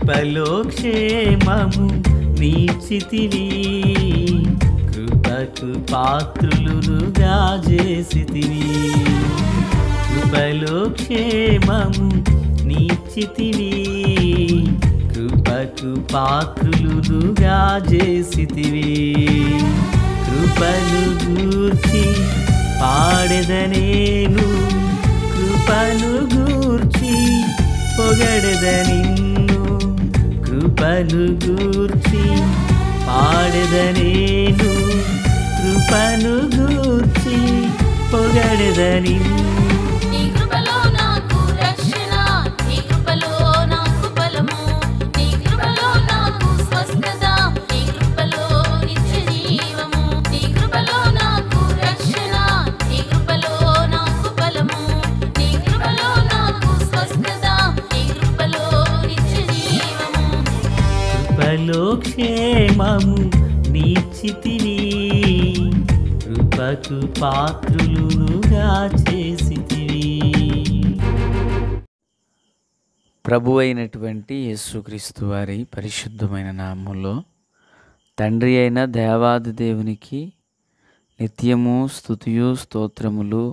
కృపలో క్షేమము నీచితివి, కృపకు పాత్రులుగా చేసితివి. కృపలో క్షేమము నీచితివి, కృపకు పాత్రులుగా చేసితివి. కృపను గూర్చి పాడెదనేను, కృపను గూర్చి పొగడెద నిన్ను. కృపను గూర్చి పాడెదనేను, కృపను గూర్చి పొగడెద నిన్ను. కృపలో క్షేమము నీచితివి, కృపకు పాత్రులుగా చేసితివి. ప్రభు అయినటువంటి యేసుక్రీస్తు వారి పరిశుద్ధమైన నామములో తండ్రి అయిన దేవాది దేవునికి నిత్యము స్తుతియు స్తోత్రములు,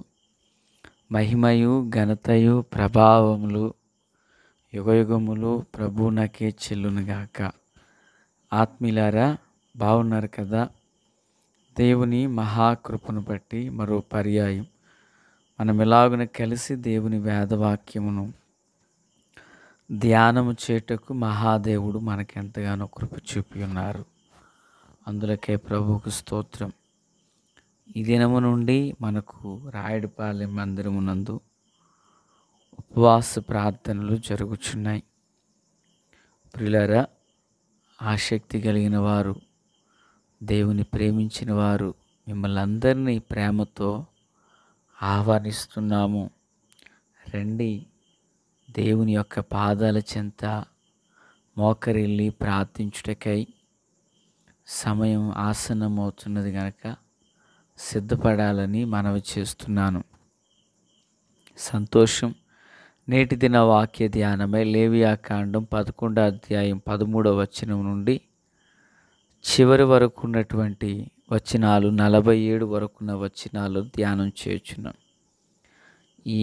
మహిమయు ఘనతయు ప్రభావములు యుగయుగములు ప్రభువునకే చెల్లునుగాక. ఆత్మీయులారా, బాగున్నారు కదా? దేవుని మహాకృపను బట్టి మరో పర్యాయం మనం ఎలాగున కలిసి దేవుని వేదవాక్యమును ధ్యానము చేయుటకు మహాదేవుడు మనకెంతగానో కృప చూపి ఉన్నారు. అందులకే ప్రభువుకు స్తోత్రం. ఈ దినము నుండి మనకు రాయుడుపాలెం మందిరమునందు ఉపవాస ప్రార్థనలు జరుగుచున్నాయి. ప్రియులారా, ఆసక్తి కలిగిన వారు, దేవుని ప్రేమించిన వారు మిమ్మల్ని అందరినీ ప్రేమతో ఆహ్వానిస్తున్నాము. రండి, దేవుని యొక్క పాదాల చెంత మోకరిల్లి ప్రార్థించుటకై సమయం ఆసన్నమవుతున్నది గనక సిద్ధపడాలని మనవి చేస్తున్నాను. సంతోషం. నేటి దిన వాక్య ధ్యానమై లేవియాకాండం 11వ అధ్యాయం 13వ వచనం నుండి చివరి వరకు ఉన్నటువంటి వచనాలు 47 వరకున్న వచనాలు ధ్యానం చేయుచున్నాం. ఈ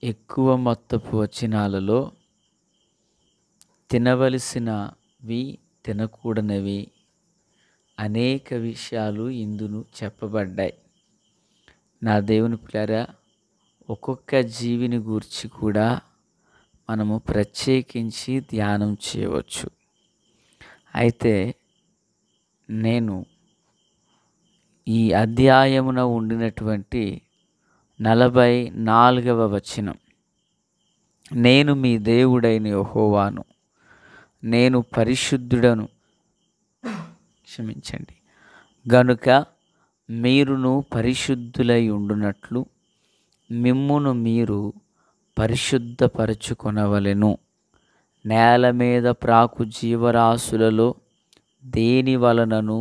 ఎక్కువ మొత్తపు వచనాలలో తినవలసినవి, తినకూడనివి అనేక విషయాలు ఇందును చెప్పబడ్డాయి. నా దేవుని పిల్లరా, ఒక్కొక్క జీవిని గూర్చి కూడా మనము ప్రత్యేకించి ధ్యానం చేయవచ్చు. అయితే నేను ఈ అధ్యాయమున ఉండినటువంటి 44వ వచనం, నేను మీ దేవుడైన యెహోవాను, నేను పరిశుద్ధుడను, గనుక మీరును పరిశుద్ధులై ఉండునట్లు మిమ్మును మీరు పరిశుద్ధపరచుకొనవలెను. నేల మీద ప్రాకు జీవరాశులలో దేని వలనను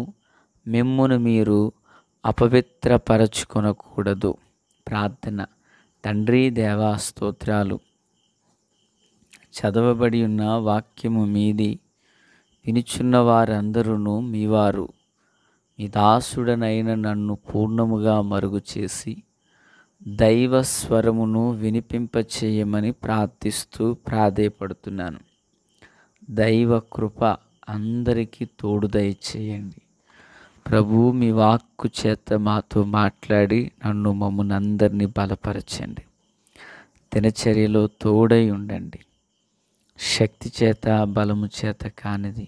మిమ్మును మీరు అపవిత్రపరచుకొనకూడదు. ప్రార్థన. తండ్రి దేవా, స్తోత్రాలు. చదవబడి ఉన్న వాక్యము మీది వినుచున్న వారందరూ మీవారు. మీ దాసుడనైన నన్ను పూర్ణముగా మరుగు చేసి దైవ స్వరమును వినిపింపచేయమని ప్రార్థిస్తూ ప్రాధేయపడుతున్నాను. దైవ కృప అందరికీ తోడు దయచేయండి. ప్రభు, మీ వాక్కు చేత మాతో మాట్లాడి నన్ను మమ్మల్ని అందరినీ బలపరచండి. దినచర్యలో తోడై ఉండండి. శక్తి చేత బలము చేత కానిది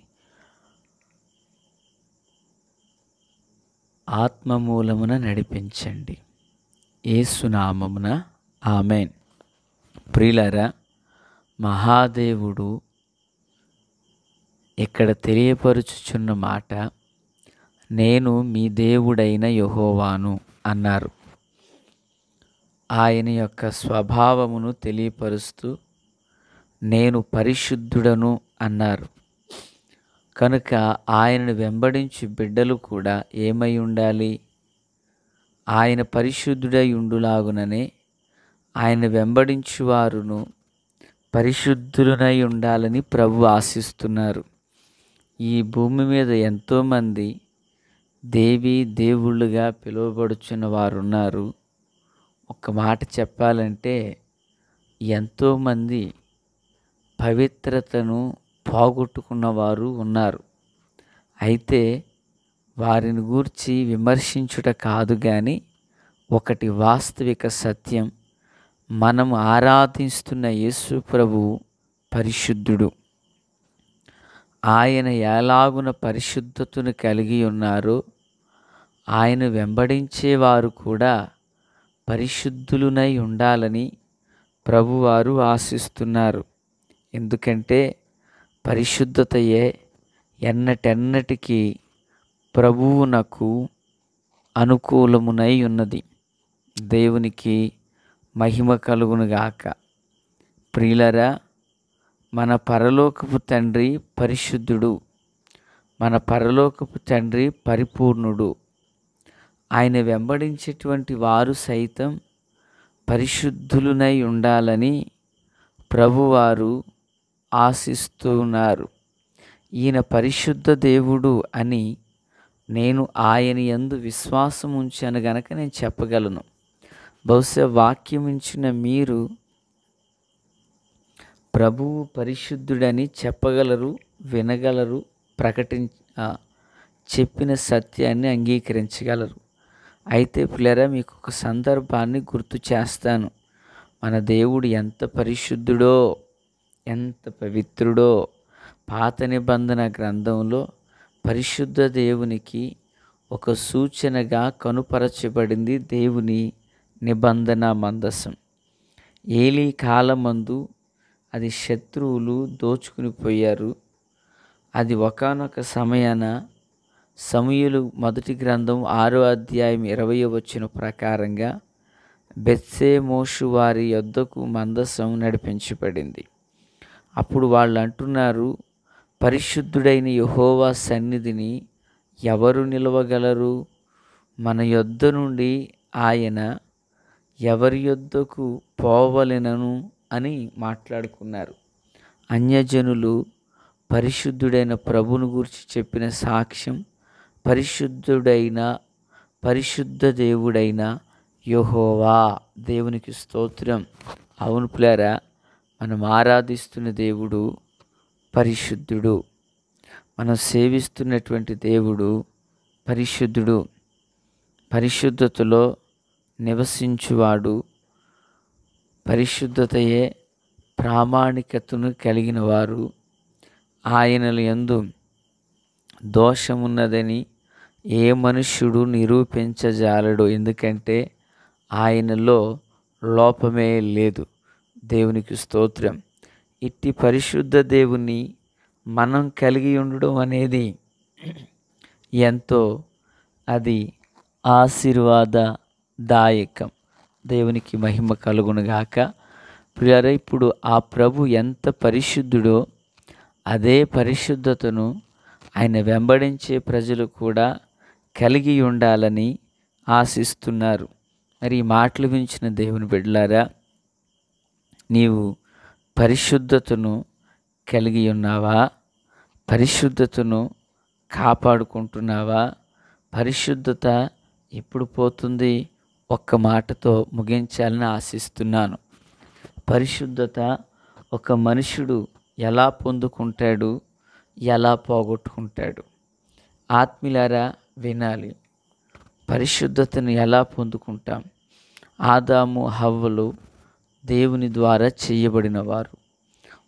ఆత్మ మూలమున నడిపించండి. యేసునామమున ఆమేన్. ప్రియులారా, మహాదేవుడు ఇక్కడ తెలియపరుచుచున్న మాట, నేను మీ దేవుడైన యెహోవాను అన్నారు. ఆయన యొక్క స్వభావమును తెలియపరుస్తూ నేను పరిశుద్ధుడను అన్నారు. కనుక ఆయనను వెంబడించి బిడ్డలు కూడా ఏమై ఉండాలి? ఆయన పరిశుద్ధుడై ఉండులాగుననే ఆయన వెంబడించువారును పరిశుద్ధులనై ఉండాలని ప్రభు ఆశిస్తున్నారు. ఈ భూమి మీద ఎంతోమంది దేవుళ్ళుగా పిలువబడుచున్న వారు ఉన్నారు. ఒక మాట చెప్పాలంటే ఎంతోమంది పవిత్రతను పోగొట్టుకున్న వారు ఉన్నారు. అయితే వారిని గూర్చి విమర్శించుట కాదు కానీ ఒకటి వాస్తవిక సత్యం, మనం ఆరాధిస్తున్న యేసు ప్రభువు పరిశుద్ధుడు. ఆయన ఎలాగున పరిశుద్ధతను కలిగి ఉన్నారో ఆయన వెంబడించేవారు కూడా పరిశుద్ధులునై ఉండాలని ప్రభువారు ఆశిస్తున్నారు. ఎందుకంటే పరిశుద్ధతయే ఎన్నటెన్నటికీ ప్రభువునకు అనుకూలమునై ఉన్నది. దేవునికి మహిమ కలుగునుగాక. ప్రియులరా, మన పరలోకపు తండ్రి పరిశుద్ధుడు, మన పరలోకపు తండ్రి పరిపూర్ణుడు. ఆయన వెంబడించేటువంటి వారు సైతం పరిశుద్ధులునై ఉండాలని ప్రభువారు ఆశిస్తూ ఉన్నారు. ఈయన పరిశుద్ధ దేవుడు అని నేను ఆయన యందు విశ్వాసం ఉంచాను గనక నేను చెప్పగలను. బహుశా వాక్యం ఇచ్చిన మీరు ప్రభువు పరిశుద్ధుడని చెప్పగలరు, వినగలరు, చెప్పిన సత్యాన్ని అంగీకరించగలరు. అయితే పిల్లరా, మీకు ఒక సందర్భాన్ని గుర్తు చేస్తాను. మన దేవుడు ఎంత పరిశుద్ధుడో, ఎంత పవిత్రుడో. పాత నిబంధన గ్రంథంలో పరిశుద్ధ దేవునికి ఒక సూచనగా కనుపరచబడింది దేవుని నిబంధన మందసం. ఏలీ కాలమందు అది శత్రువులు దోచుకుని పోయారు. అది ఒకానొక సమయాన సమూయేలు మొదటి గ్రంథం 6వ అధ్యాయం 20వ వచనం ప్రకారంగా బెత్షెమోషు వారి యొద్దకు మందసం నడిపించబడింది. అప్పుడు వాళ్ళు అంటున్నారు, పరిశుద్ధుడైన యెహోవా సన్నిధిని ఎవరు నిలవగలరు? మన యొద్ద నుండి ఆయన ఎవరి యొద్దకు పోవలెనను అని మాట్లాడుకున్నారు. అన్యజనులు పరిశుద్ధుడైన ప్రభువును గూర్చి చెప్పిన సాక్ష్యం, పరిశుద్ధ దేవుడైన యెహోవా. దేవునికి స్తోత్రం. అవును ప్రియులారా, మనం ఆరాధిస్తున్న దేవుడు పరిశుద్ధుడు. మనం సేవిస్తున్నటువంటి దేవుడు పరిశుద్ధుడు. పరిశుద్ధతలో నివసించువాడు, పరిశుద్ధతయే ప్రామాణికతను కలిగిన వారు, ఆయనల యందు దోషమున్నదని ఏ మనుష్యుడు నిరూపించజాలడు. ఎందుకంటే ఆయనలో లోపమే లేదు. దేవునికి స్తోత్రం. ఇట్టి పరిశుద్ధ దేవుని మనం కలిగి ఉండడం అనేది ఎంతో అది ఆశీర్వాదదాయకం. దేవునికి మహిమ కలుగునుగాక. ప్రియులారా, ఇప్పుడు ఆ ప్రభు ఎంత పరిశుద్ధుడో అదే పరిశుద్ధతను ఆయన వెంబడించే ప్రజలు కూడా కలిగి ఉండాలని ఆశిస్తున్నారు. మరి ఈ మాటలు వించిన దేవుని బిడ్డలారా, నీవు పరిశుద్ధతను కలిగి ఉన్నావా? పరిశుద్ధతను కాపాడుకుంటున్నావా? పరిశుద్ధత ఎప్పుడు పోతుంది? ఒక్క మాటతో ముగించాలని ఆశిస్తున్నాను. పరిశుద్ధత ఒక మనుషుడు ఎలా పొందుకుంటాడు, ఎలా పోగొట్టుకుంటాడు? ఆత్మీయులారా వినాలి. పరిశుద్ధతను ఎలా పొందుకుంటాం? ఆదాము హవ్వలు దేవుని ద్వారా చేయబడిన వారు.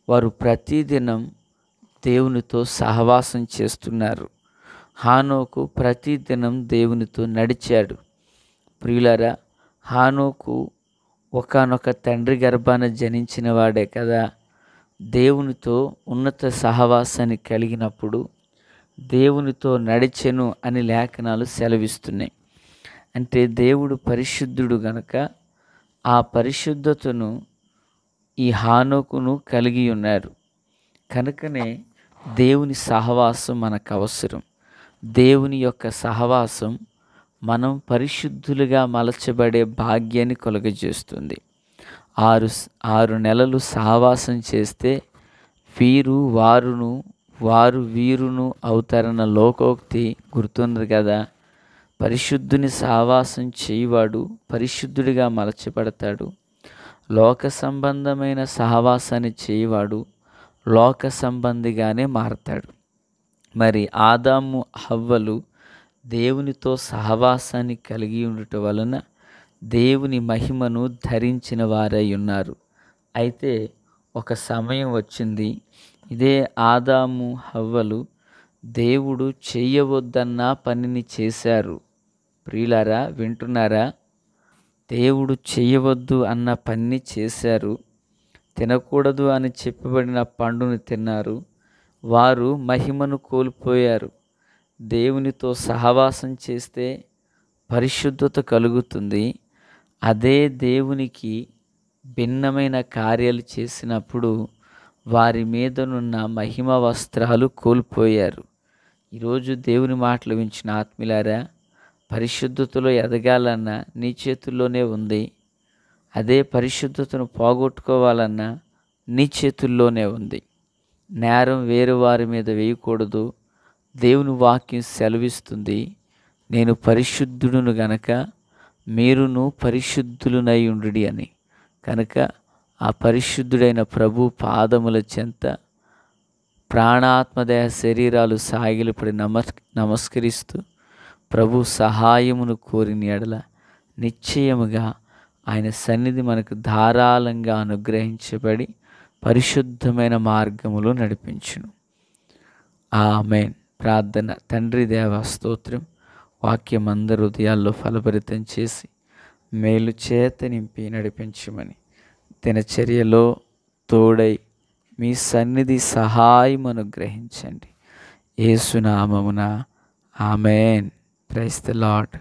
వారు ప్రతిదినం దేవునితో సహవాసం చేస్తున్నారు. హానోకు ప్రతిదినం దేవునితో నడిచాడు. ప్రియులారా, హానోకు ఒకానొక తండ్రి గర్భాన జనించిన వాడే కదా. దేవునితో ఉన్నత సహవాసాన్ని కలిగినప్పుడు దేవునితో నడిచెను అని లేఖనాలు సెలవిస్తున్నాయి. అంటే దేవుడు పరిశుద్ధుడు గనుక ఆ పరిశుద్ధతను ఈ హానోకును కలిగి ఉన్నారు. కనుకనే దేవుని సహవాసం మనకు అవసరం. దేవుని యొక్క సహవాసం మనం పరిశుద్ధులుగా మలచబడే భాగ్యాన్ని కలుగజేస్తుంది. ఆరు నెలలు సహవాసం చేస్తే వారు వీరును అవుతారన్న లోకోక్తి గుర్తున్నది కదా. పరిశుద్ధుని సహవాసం చేయవాడు పరిశుద్ధుడిగా మలచబడతాడు. లోక సంబంధమైన సహవాసాన్ని చేయవాడు లోక సంబంధిగానే మారతాడు. మరి ఆదాము హవ్వలు దేవునితో సహవాసాన్ని కలిగి ఉండటం వలన దేవుని మహిమను ధరించిన వారై ఉన్నారు. అయితే ఒక సమయం వచ్చింది, ఇదే ఆదాము హవ్వలు దేవుడు చేయవద్దన్న పనిని చేశారు. ప్రియులారా, వింటున్నారా? దేవుడు చేయవద్దు అన్న పని చేశారు. తినకూడదు అని చెప్పబడిన పండును తిన్నారు. వారు మహిమను కోల్పోయారు. దేవునితో సహవాసం చేస్తే పరిశుద్ధత కలుగుతుంది. అదే దేవునికి భిన్నమైన కార్యాలు చేసినప్పుడు వారి మీదనున్న మహిమ వస్త్రాలు కోల్పోయారు. ఈరోజు దేవుని మాటలు వించిన ఆత్మీయులారా, పరిశుద్ధతలో ఎదగాలన్నా నీ చేతుల్లోనే ఉంది. అదే పరిశుద్ధతను పోగొట్టుకోవాలన్నా నీ చేతుల్లోనే ఉంది. నేరం వేరే వారి మీద వేయకూడదు. దేవుని వాక్యం సెలవిస్తుంది, నేను పరిశుద్ధుడును గనక మీరును పరిశుద్ధులునై ఉండుడి అని. కనుక ఆ పరిశుద్ధుడైన ప్రభు పాదముల చెంత ప్రాణాత్మదేహ శరీరాలు సాగిలపడి నమస్కరిస్తూ ప్రభు సహాయమును కోరిన ఎడల నిశ్చయముగా ఆయన సన్నిధి మనకు ధారాళంగా అనుగ్రహించబడి పరిశుద్ధమైన మార్గములో నడిపించును. ఆమేన్. ప్రార్థన. తండ్రి దేవ స్తోత్రం. వాక్యం అందరి హృదయాల్లో ఫలభరితం చేసి మేలు చేత నింపి నడిపించమని దినచర్యలో తోడై మీ సన్నిధి సహాయం అనుగ్రహించండి. యేసు నామమున ఆమేన్. Praise the lord.